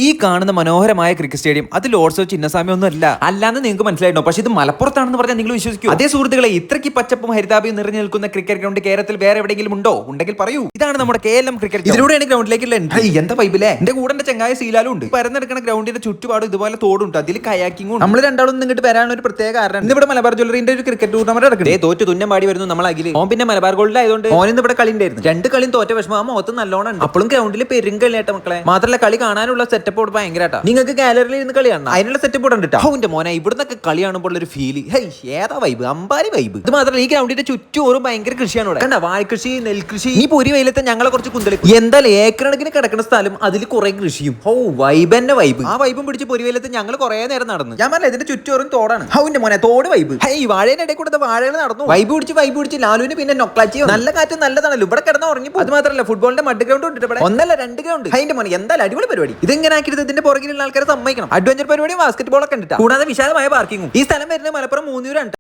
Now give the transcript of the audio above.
ഈ കാണുന്ന മനോഹരമായ ക്രിക്കറ്റ് സ്റ്റേഡിയം അത് ലോർഡ്സ് ഓഫ് ചിന്നസ്വാമി ഒന്നും അല്ലാന്ന് നിങ്ങൾക്ക് മനസ്സിലായിട്ടോ. പക്ഷെ ഇത് മലപ്പുറത്താണെന്ന് പറഞ്ഞാൽ നിങ്ങൾ വിശ്വസിക്കും? അതേ സുഹൃത്തുക്കളെ, ഇത്രയ്ക്ക് പച്ചപ്പും ഹരിതാപയും നിറഞ്ഞു നിൽക്കുന്ന ക്രിക്കറ്റ് ഗ്രൗണ്ട് കേരളത്തിൽ വേറെ എവിടെയെങ്കിലും ഉണ്ടോ? ഉണ്ടെങ്കിൽ പറയൂ. ഇതാണ് നമ്മുടെ KLM ക്രിക്കറ്റ്. ഇതിലൂടെയാണ് ഗ്രൗണ്ടിലേക്കുള്ള എൻട്രി. എന്താ വൈബിലെ? എന്റെ കൂടെ എന്റെ ചങ്ങായ സീലാലും ഉണ്ട്. പരന്നെടുക്കുന്ന ഗ്രൗണ്ടിന്റെ ചുറ്റുപാടും ഇതുപോലെ തോടുണ്ട്, അതിൽ കയാക്കിങ്ങും. നമ്മൾ രണ്ടാളും ഇങ്ങോട്ട് വരാനുള്ള ഒരു പ്രത്യേക കാരണം, ഇന്നിവിടെ മലബാർ ജ്വല്ലറിന്റെ ഒരു ക്രിക്കറ്റ് ടൂർണമെന്റ് നടക്കുന്നത്. തോറ്റ് തുന്നം പാടി വരുന്നു നമ്മൾ അഖില്. ഓൻ പിന്നെ മലബാർ ഗോൾഡ് ആയതുകൊണ്ട് ഓനിന്ന് ഇവിടെ കളി ഉണ്ടായിരുന്നു. രണ്ട് കളിയും തോറ്റ വിഷമം ആ മുഖത്ത് നല്ലോണം ഉണ്ട്. അപ്പോഴും ഗ്രൗണ്ടിൽ പെരുങ്കളിയാട്ട മക്കളെ. മാത്രമല്ല കളി കാണാനുള്ള സെറ്റപ്പ് ഭയങ്കരമായിട്ടാ. നിങ്ങൾക്ക് ഗാലറിയിൽ ഇരുന്ന് കളി കാണണം, അതിനുള്ള സെറ്റപ്പ് ഉണ്ട്. അവന്റെ മോനെ ഇവിടുന്നൊക്കെ കളി കാണുമ്പോൾ ഒരു ഫീൽ ഏതാ വൈബ്, അമ്പാരി വൈബ്. ഇത് മാത്രമല്ല ഈ ഗ്രൗണ്ടിന്റെ ചുറ്റോറും ഭയങ്കര കൃഷിയാണ് ഇവിടെ. കണ്ട, വാഴകൃഷി, നെൽകൃഷി. ഈ പൊരി വെയിലത്തെ ഞങ്ങളെ കുറച്ച് കുന്തളി എന്തായാലും ഏക്കറണക്കിന് കിടക്കുന്ന സ്ഥലം, അതിൽ കുറെ കൃഷിയും. വൈബ് തന്നെ വൈബ്. ആ വൈബും പിടിച്ച് പൊരി വെയിലത്ത് ഞങ്ങൾ കുറെ നേരം നടന്നു. ഞാൻ പറഞ്ഞ ഇതിന്റെ ചുറ്റോറും തോടാണ്. അവന്റെ മോനെ തോട് വൈബ്. ഈ വാഴയുടെ ഇടയിൽ കൂടെ വാഴകൾ നടന്നു. വൈബ് പിടിച്ച് ലാലുവിന് പിന്നെ നൊക്ലാച്ചിയോ. നല്ല കാറ്റും നല്ലതാണല്ലോ. ഇവിടെ കിടന്ന് ഉറങ്ങി. അത് മാത്രമല്ല ഫുട്ബോളിന്റെ മഡ് ഗ്രൗണ്ട് ഉണ്ട് ഇവിടെ. ഒന്നല്ല രണ്ട് ഗ്രൗണ്ട്. അതിന്റെ മോനെ എന്തായാലും അടിപൊളി പരിപാടി. ഇതെങ്ങനെ ആക്കിയിട്ട് ഇതിന്റെ പുറകിലുള്ള ആൾക്കാരെ സമ്മതിക്കണം. അഡ്വഞ്ചർ പരിപാടിയും ബാസ്കറ്റ് ബോളൊക്കെ ഉണ്ട്. കൂടാതെ വിശാലമായ പാർക്കിങ്ങും. ഈ സ്ഥലം വരുന്നത് മലപ്പുറം മൂന്നൂരാണ്.